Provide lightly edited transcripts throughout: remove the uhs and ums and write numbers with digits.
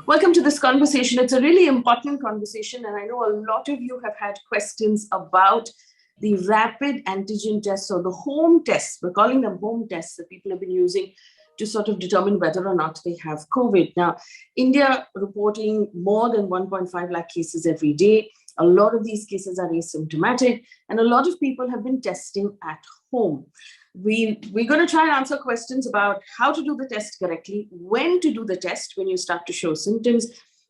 Welcome to this conversation. It's a really important conversation, and I know a lot of you have had questions about the rapid antigen tests or the home tests. We're calling them home tests that people have been using to sort of determine whether or not they have COVID. Now, India reporting more than 1.5 lakh cases every day. A lot of these cases are asymptomatic, and a lot of people have been testing at home. We're going to try and answer questions about how to do the test correctly, when to do the test when you start to show symptoms,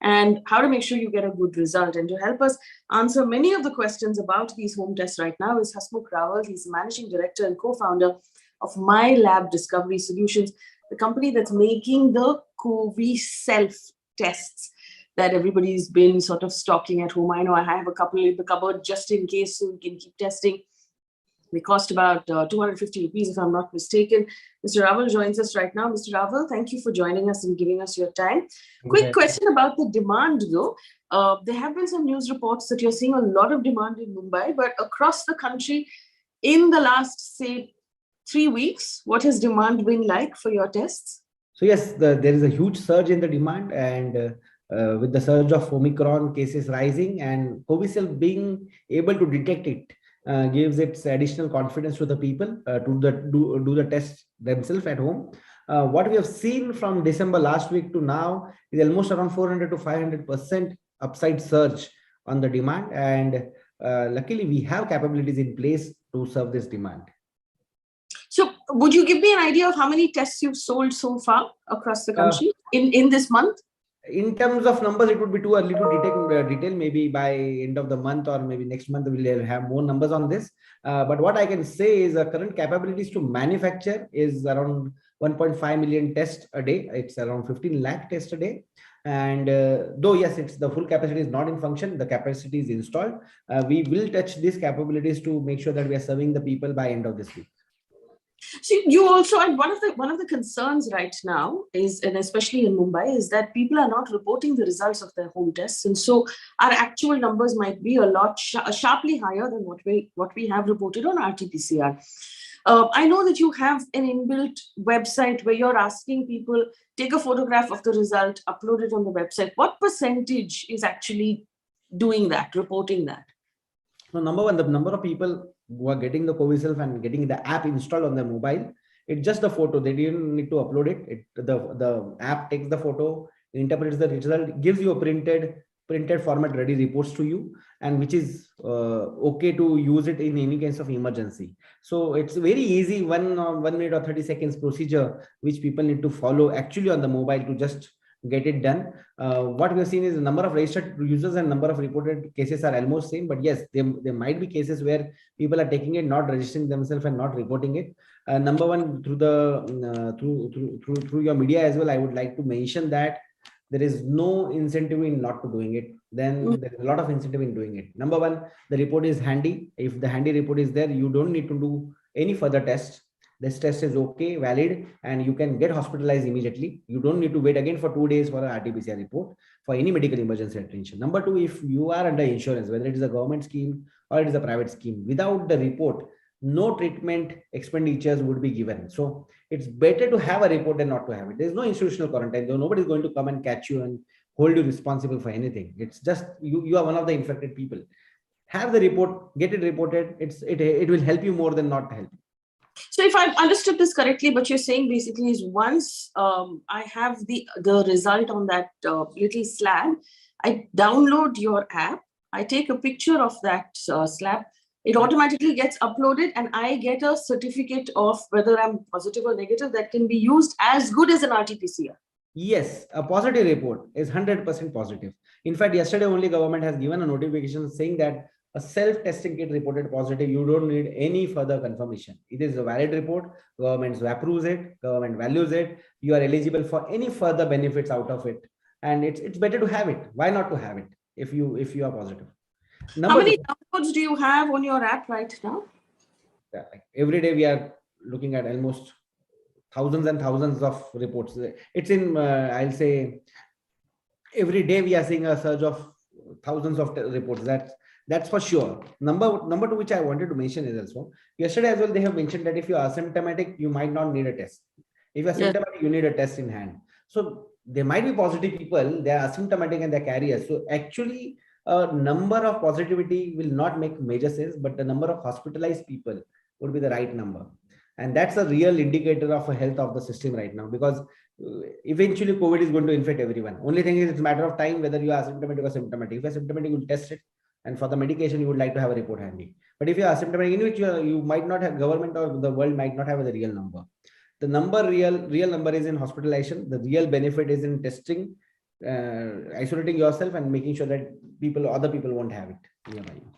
and how to make sure you get a good result. And to help us answer many of the questions about these home tests right now is Hasmukh Rawal. He's the managing director and co-founder of MyLab Discovery Solutions, the company that's making the Coviself tests that everybody's been sort of stocking at home. I know I have a couple in the cupboard just in case, so we can keep testing. They cost about 250 rupees, if I'm not mistaken. Mr. Rawal joins us right now. Mr. Rawal, thank you for joining us and giving us your time. Quick question about the demand, though. There have been some news reports that you're seeing a lot of demand in Mumbai, but across the country, in the last, say, 3 weeks, what has demand been like for your tests? So yes, there is a huge surge in the demand, and with the surge of Omicron cases rising and Coviself being able to detect it, gives its additional confidence to the people to do the test themselves at home. What we have seen from December last week to now is almost around 400 to 500% upside surge on the demand, and luckily we have capabilities in place to serve this demand. So would you give me an idea of how many tests you've sold so far across the country in this month? In terms of numbers, it would be too early to detail. Maybe by end of the month or maybe next month, we'll have more numbers on this. But what I can say is current capabilities to manufacture is around 1.5 million tests a day. It's around 15 lakh tests a day. And though, yes, it's the full capacity is not in function, the capacity is installed. We will touch these capabilities to make sure that we are serving the people by end of this week. So you also, and one of the concerns right now is, and especially in Mumbai, is that people are not reporting the results of their home tests, and so our actual numbers might be a lot sharply higher than what we have reported on RT-PCR. I know that you have an inbuilt website where you're asking people take a photograph of the result, upload it on the website. What percentage is actually doing that, reporting that? So number one, the number of people who are getting the Coviself and getting the app installed on their mobile, it's just the photo. They didn't need to upload it. The app takes the photo, interprets the result, gives you a printed format ready reports to you, and which is okay to use it in any case of emergency. So it's very easy, 1 minute or 30 seconds procedure which people need to follow actually on the mobile to just get it done. What we have seen is the number of registered users and number of reported cases are almost same, but yes, there might be cases where people are taking it, not registering themselves and not reporting it. Number one, through your media as well, I would like to mention that there is no incentive in not to doing it. Then there's a lot of incentive in doing it. Number one, the report is handy. If the handy report is there, you don't need to do any further tests. This test is okay, valid, and you can get hospitalized immediately. You don't need to wait again for 2 days for an RT-PCR report for any medical emergency attention. Number two, if you are under insurance, whether it is a government scheme or it is a private scheme, without the report, no treatment expenditures would be given. So it's better to have a report than not to have it. There's no institutional quarantine. Nobody is going to come and catch you and hold you responsible for anything. It's just you are one of the infected people. Have the report, get it reported. It will help you more than not help. So if I've understood this correctly, what you're saying basically is once I have the result on that little slab, I download your app, I take a picture of that slab, it automatically gets uploaded, and I get a certificate of whether I'm positive or negative that can be used as good as an RT-PCR. Yes, a positive report is 100% positive. In fact, yesterday only government has given a notification saying that a self-testing kit reported positive, you don't need any further confirmation. It is a valid report, government approves it, government values it, you are eligible for any further benefits out of it. And it's better to have it. Why not to have it if you are positive? How many downloads do you have on your app right now? Yeah, like every day we are looking at almost thousands and thousands of reports. It's in, I'll say, every day we are seeing a surge of thousands of reports. That's for sure. Number two, which I wanted to mention is also, yesterday as well, they have mentioned that if you are asymptomatic, you might not need a test. If you're symptomatic, you need a test in hand. So there might be positive people, they are asymptomatic and they're carriers. So actually, number of positivity will not make major sense, but the number of hospitalized people would be the right number. And that's a real indicator of a health of the system right now, because eventually COVID is going to infect everyone. Only thing is, it's a matter of time whether you are asymptomatic or symptomatic. If you're symptomatic, you'll test it. And for the medication, you would like to have a report handy. But if you are asymptomatic, in which you might not have, government or the world might not have the real number. The real number is in hospitalization. The real benefit is in testing, isolating yourself and making sure that other people won't have it nearby you.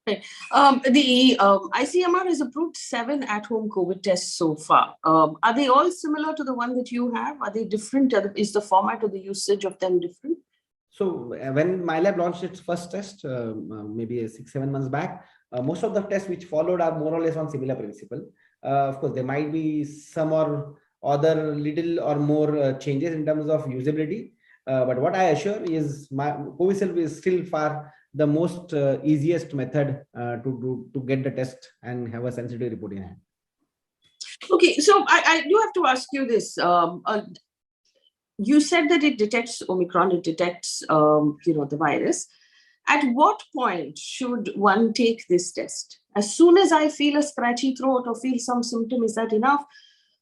The ICMR has approved 7 at-home COVID tests so far. Are they all similar to the one that you have? Are they different? Is the format or the usage of them different? So when MyLab launched its first test, maybe 6-7 months back, most of the tests which followed are more or less on similar principle. Of course, there might be some or other little or more changes in terms of usability. But what I assure is Coviself is still far the most easiest method to get the test and have a sensitive report in hand. Okay, so I do have to ask you this. You said that it detects Omicron, it detects the virus. At what point should one take this test? As soon as I feel a scratchy throat or feel some symptom, is that enough?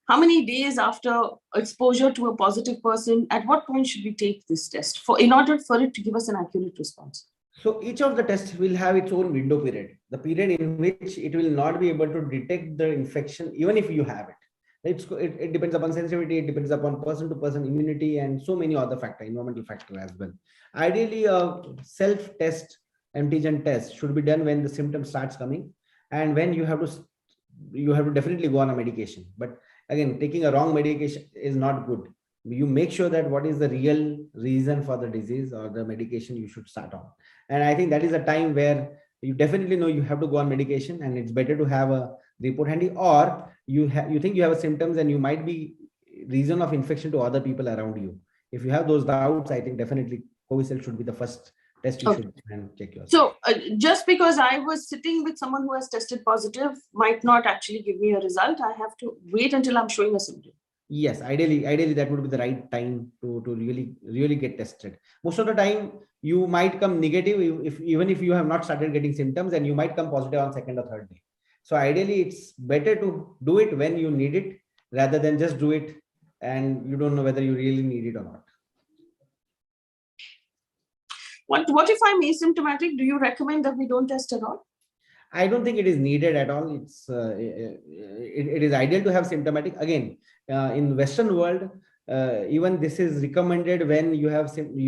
How many days after exposure to a positive person, at what point should we take this test in order for it to give us an accurate response? So each of the tests will have its own window period, the period in which it will not be able to detect the infection, even if you have it. It depends upon sensitivity, it depends upon person-to-person immunity, and so many other factors, environmental factors as well. Ideally, a self-test, antigen test should be done when the symptom starts coming, and when you have to definitely go on a medication. But again, taking a wrong medication is not good. You make sure that what is the real reason for the disease or the medication you should start on. And I think that is a time where you definitely know you have to go on medication, and it's better to have a report handy, or you think you have a symptoms and you might be reason of infection to other people around you. If you have those doubts, I think definitely Coviself should be the first test you should and check yourself. So just because I was sitting with someone who has tested positive might not actually give me a result. I have to wait until I'm showing a symptom. Yes, ideally that would be the right time to really get tested. Most of the time you might come negative even if you have not started getting symptoms, and you might come positive on 2nd or 3rd day. So ideally it's better to do it when you need it rather than just do it and you don't know whether you really need it or not. What if I'm asymptomatic? Do you recommend that we don't test at all? I don't think it is needed at all. It is ideal to have symptomatic. Again, in Western world, even this is recommended when you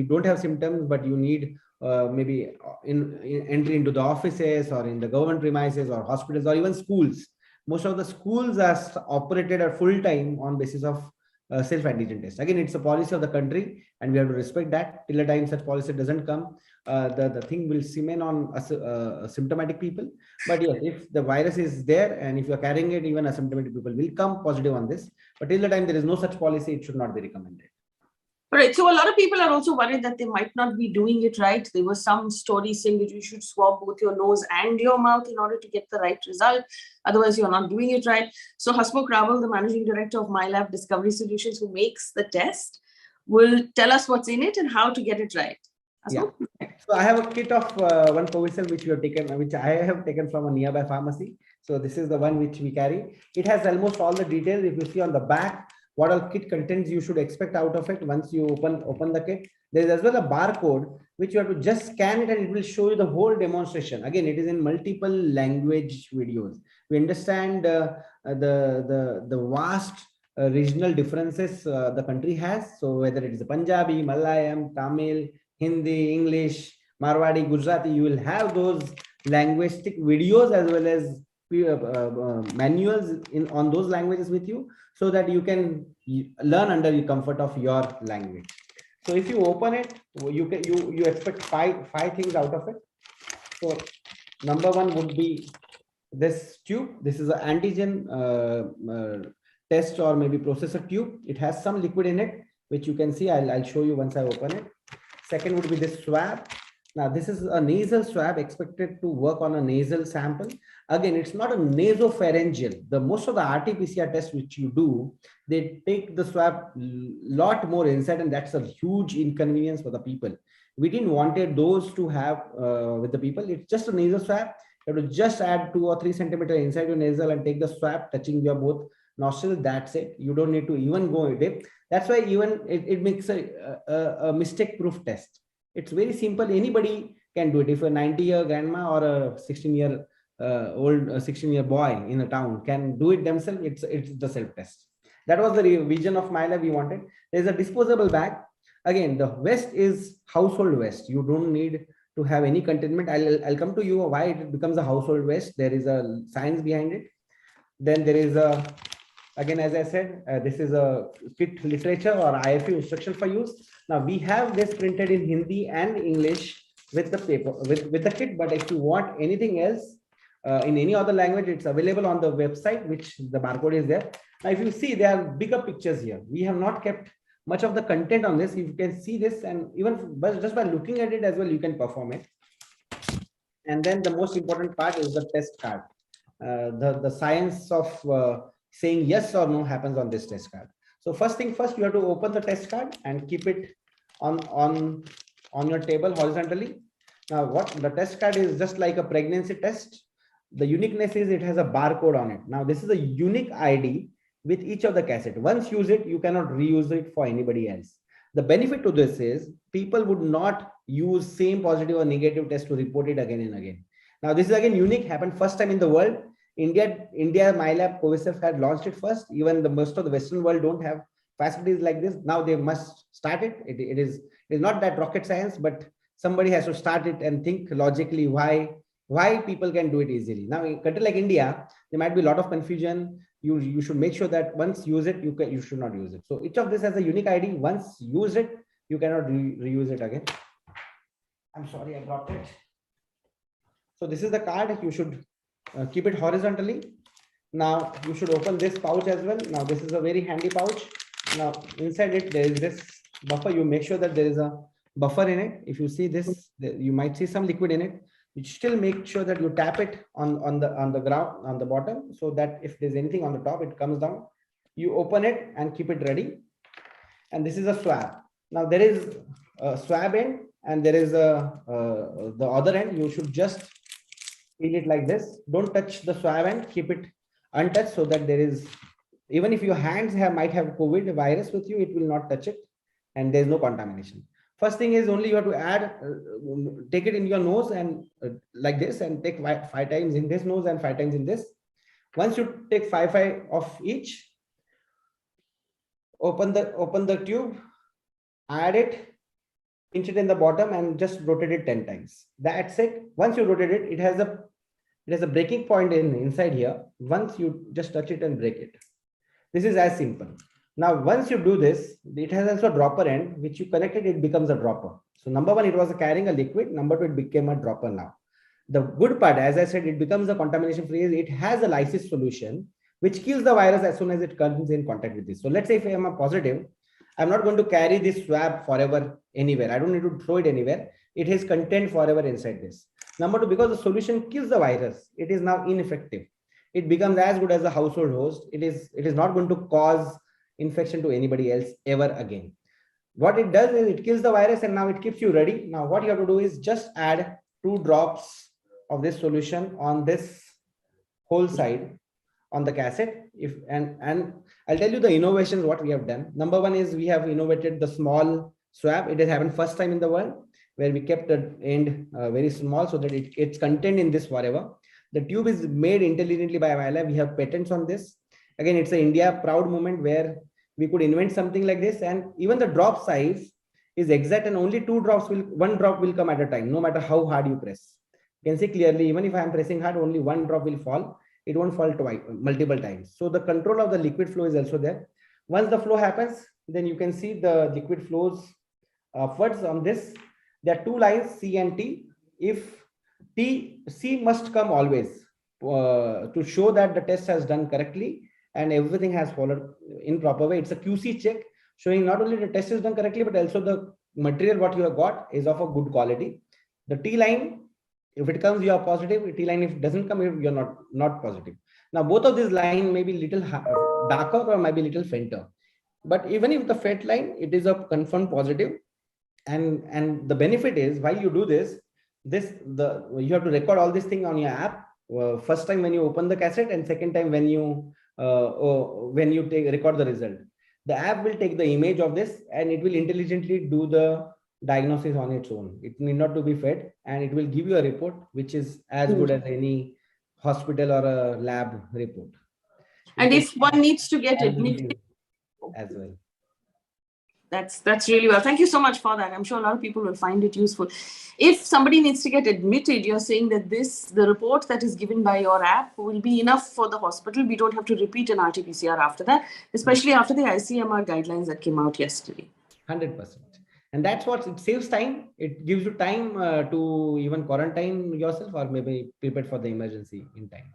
don't have symptoms, but you need maybe entry into the offices or in the government premises or hospitals or even schools. Most of the schools are operated at full time on basis of self-antigen test. Again, it's a policy of the country, and we have to respect that. Till the time such policy doesn't come, the thing will remain on symptomatic people. But yes, if the virus is there and if you're carrying it, even asymptomatic people will come positive on this. But till the time there is no such policy, it should not be recommended. Right. So a lot of people are also worried that they might not be doing it right. There was some story saying that you should swab both your nose and your mouth in order to get the right result. Otherwise, you're not doing it right. So Hasmukh Rawal, the managing director of MyLab Discovery Solutions, who makes the test, will tell us what's in it and how to get it right. Hasmukh? Yeah. So I have a kit of one Coviself which I have taken from a nearby pharmacy. So this is the one which we carry. It has almost all the details. If you see on the back, what all kit contents you should expect out of it once you open the kit. There is as well a barcode which you have to just scan it and it will show you the whole demonstration. Again, it is in multiple language videos. We understand the vast regional differences the country has. So whether it is Punjabi, Malayalam, Tamil, Hindi, English, Marwadi, Gujarati, you will have those linguistic videos as well as manuals on those languages with you, so that you can learn under the comfort of your language. So if you open it, you expect five things out of it. So number one would be this tube. This is an antigen test or maybe processor tube. It has some liquid in it, which you can see. I'll show you once I open it. Second would be this swab. Now, this is a nasal swab expected to work on a nasal sample. Again, it's not a nasopharyngeal. The most of the RT-PCR tests which you do, they take the swab lot more inside, and that's a huge inconvenience for the people. We didn't wanted those to have with the people. It's just a nasal swab. You have to just add 2 or 3 centimeters inside your nasal and take the swab, touching your both nostrils. That's it. You don't need to even go deep. That's why even it makes a mistake-proof test. It's very simple. Anybody can do it. If a 90-year grandma or a 16-year old 16-year boy in a town can do it themselves, it's the self-test. That was the vision of MyLab we wanted. There's a disposable bag. Again, the vest is household vest. You don't need to have any containment. I'll come to you why it becomes a household vest. There is a science behind it. Then there is a, again, as I said, this is a kit literature or IFU instruction for use. Now we have this printed in Hindi and English with the paper, with the kit. But if you want anything else in any other language, it's available on the website, which the barcode is there. Now, if you see, there are bigger pictures here. We have not kept much of the content on this. You can see this, and even just by looking at it as well, you can perform it. And then the most important part is the test card. The science of saying yes or no happens on this test card. So first thing first, you have to open the test card and keep it on your table horizontally. Now, what the test card is just like a pregnancy test. The uniqueness is it has a barcode on it. Now, this is a unique ID with each of the cassette. Once you use it, you cannot reuse it for anybody else. The benefit to this is people would not use same positive or negative test to report it again and again. Now, this is again unique, happened first time in the world. India, MyLab, Coviself had launched it first. Even the most of the Western world don't have facilities like this. Now they must start it. It is not that rocket science, but somebody has to start it and think logically why people can do it easily. Now, in a country like India, there might be a lot of confusion. You should make sure that once you use it, you should not use it. So each of this has a unique ID. Once use it, you cannot reuse it again. I'm sorry, I dropped it. So this is the card. You should keep it horizontally. Now you should open this pouch as well. Now this is a very handy pouch. Now inside it there is this buffer. You make sure that there is a buffer in it. If you see this, you might see some liquid in it. You still make sure that you tap it on the ground, on the bottom, so that if there's anything on the top, it comes down. You open it and keep it ready. And this is a swab. Now there is a swab end and there is the other end. You should just feel it like this. Don't touch the swab end. Keep it untouched so that there is, even if your hands might have COVID virus with you, it will not touch it, and there's no contamination. First thing is only you have to add, take it in your nose and like this, and take 5 times in this nose and 5 times in this. Once you take 5 of each, open the tube, add it, pinch it in the bottom, and just rotate it 10 times. That's it. Once you rotate it, it has a breaking point inside here. Once you just touch it and break it. This is as simple. Now, once you do this, it has also a dropper end, which you connect it becomes a dropper. So number one, it was carrying a liquid. Number two, it became a dropper now. The good part, as I said, it becomes a contamination free. It has a lysis solution, which kills the virus as soon as it comes in contact with this. So let's say if I am a positive, I'm not going to carry this swab forever anywhere. I don't need to throw it anywhere. It has content forever inside this. Number two, because the solution kills the virus, it is now ineffective. It becomes as good as a household host. It is not going to cause infection to anybody else ever again. What it does is it kills the virus, and now it keeps you ready. Now what you have to do is just add 2 drops of this solution on this whole side on the cassette. And I'll tell you the innovations what we have done. Number one is we have innovated the small swab. It has happened first time in the world, where we kept the end very small so that it's contained in this forever. The tube is made intelligently by MyLab. We have patents on this. Again, it's an India proud moment where we could invent something like this, and even the drop size is exact, and only 2 drops one drop will come at a time, no matter how hard you press. You can see clearly, even if I am pressing hard, only 1 drop will fall. It won't fall twice, multiple times. So the control of the liquid flow is also there. Once the flow happens, then you can see the liquid flows upwards on this. There are 2 lines, C and T. If C must come always to show that the test has done correctly and everything has followed in proper way. It's a QC check showing not only the test is done correctly, but also the material what you have got is of a good quality. The T line, if it comes, you are positive. T line, if it doesn't come, you're not positive. Now, both of these line may be little darker or maybe little fainter. But even if the faint line, it is a confirmed positive. And the benefit is, while you do this, you have to record all this thing on your app. First time when you open the cassette, and second time when you record the result. The app will take the image of this and it will intelligently do the diagnosis on its own. It need not to be fed, and it will give you a report which is as good as any hospital or a lab report. And if one needs to get admitted as well. That's really well. Thank you so much for that. I'm sure a lot of people will find it useful. If somebody needs to get admitted, you're saying that the report that is given by your app will be enough for the hospital. We don't have to repeat an RT-PCR after that, especially after the ICMR guidelines that came out yesterday. 100%. And that's what it saves time. It gives you time to even quarantine yourself or maybe prepare for the emergency in time.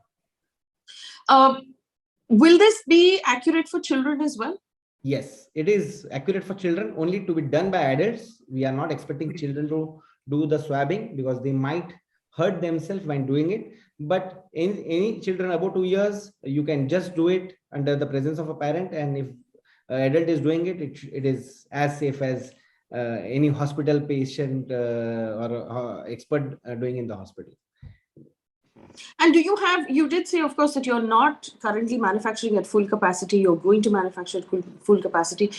Will this be accurate for children as well? Yes, it is accurate for children, only to be done by adults. We are not expecting children to do the swabbing because they might hurt themselves when doing it. But in any children above 2 years, you can just do it under the presence of a parent. And if an adult is doing it, it is as safe as any hospital patient or expert doing in the hospital. And you did say, of course, that you're not currently manufacturing at full capacity. You're going to manufacture at full capacity.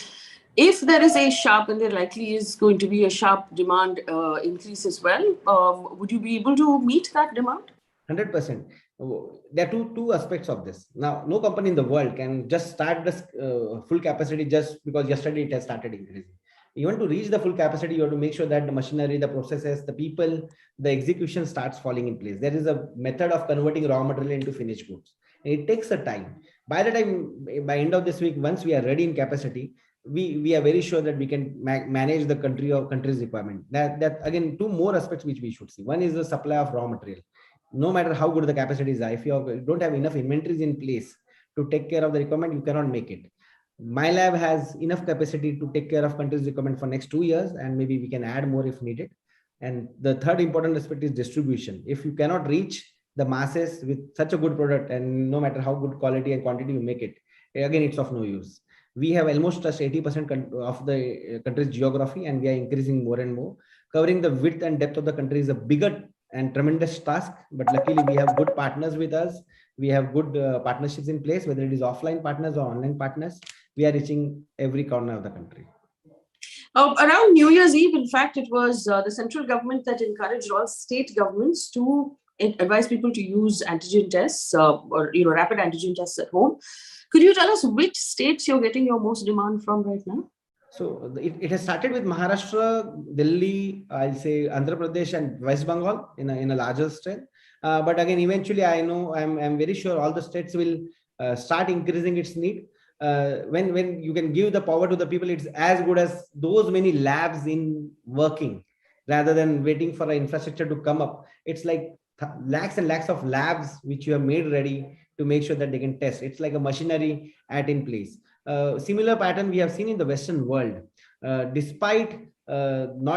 If there is a sharp, and there likely is going to be a sharp demand increase as well, would you be able to meet that demand? 100%. There are two aspects of this. Now, no company in the world can just start this full capacity just because yesterday it has started increasing. Even to reach the full capacity, you have to make sure that the machinery, the processes, the people, the execution starts falling in place. There is a method of converting raw material into finished goods. It takes a time. By end of this week, once we are ready in capacity, we are very sure that we can manage the country's requirement. That again, two more aspects which we should see. One is the supply of raw material. No matter how good the capacities are, if you don't have enough inventories in place to take care of the requirement, you cannot make it. My lab has enough capacity to take care of country's requirement for next 2 years, and maybe we can add more if needed. And the third important aspect is distribution. If you cannot reach the masses with such a good product, and no matter how good quality and quantity you make it, again, it's of no use. We have almost touched 80% of the country's geography, and we are increasing more and more. Covering the width and depth of the country is a bigger and tremendous task, but luckily we have good partners with us. We have good partnerships in place, whether it is offline partners or online partners. We are reaching every corner of the country. Around New Year's Eve, in fact, it was the central government that encouraged all state governments to advise people to use antigen tests or rapid antigen tests at home. Could you tell us which states you're getting your most demand from right now? So it has started with Maharashtra, Delhi, I'll say Andhra Pradesh and West Bengal in a larger scale. But again, eventually, I know I'm very sure all the states will start increasing its need. When you can give the power to the people, it's as good as those many labs in working rather than waiting for an infrastructure to come up. It's like lakhs and lakhs of labs which you have made ready to make sure that they can test. It's like a machinery in place. Similar pattern we have seen in the Western world. Despite no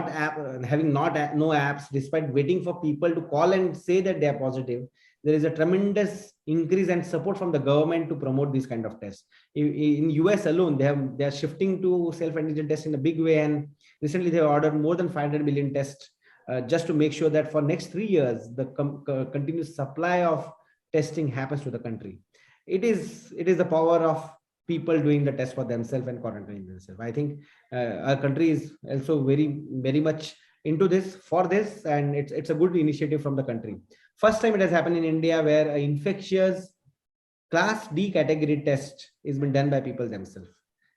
apps, despite waiting for people to call and say that they are positive, there is a tremendous increase and support from the government to promote these kind of tests. In US alone, they are shifting to self-antigen tests in a big way, and recently they ordered more than 500 million tests just to make sure that for next 3 years the continuous supply of testing happens to the country. It is the power of people doing the test for themselves and quarantining themselves. I think our country is also very, very much into this for this, and it's a good initiative from the country. First time it has happened in India where an infectious class D category test is been done by people themselves.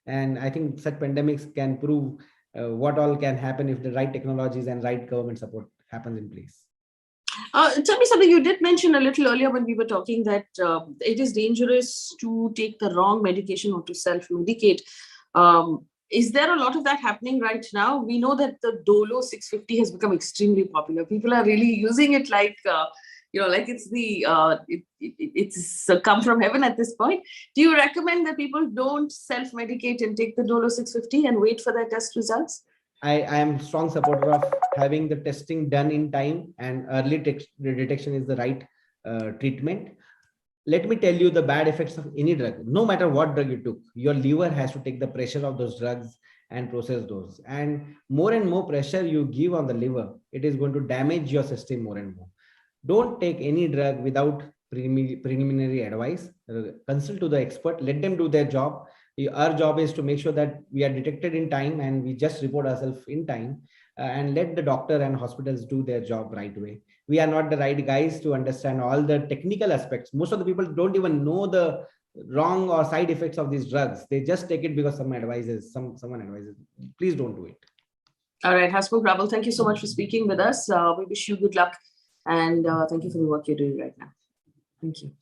And I think such pandemics can prove what all can happen if the right technologies and right government support happens in place. Tell me something. You did mention a little earlier when we were talking that it is dangerous to take the wrong medication or to self-medicate. Is there a lot of that happening right now? We know that the Dolo 650 has become extremely popular. People are really using it like it's come from heaven at this point. Do you recommend that people don't self-medicate and take the Dolo 650 and wait for their test results? I am strong supporter of having the testing done in time, and early detection is the right treatment. Let me tell you the bad effects of any drug. No matter what drug you took, your liver has to take the pressure of those drugs and process those. And more pressure you give on the liver, it is going to damage your system more and more. Don't take any drug without preliminary advice. Consult to the expert. Let them do their job. Our job is to make sure that we are detected in time and we just report ourselves in time, and let the doctor and hospitals do their job right away. We are not the right guys to understand all the technical aspects. Most of the people don't even know the wrong or side effects of these drugs. They just take it because someone advises. Please don't do it. All right, Hasmukh Rawal, thank you so much for speaking with us. We wish you good luck, and thank you for the work you're doing right now. Thank you.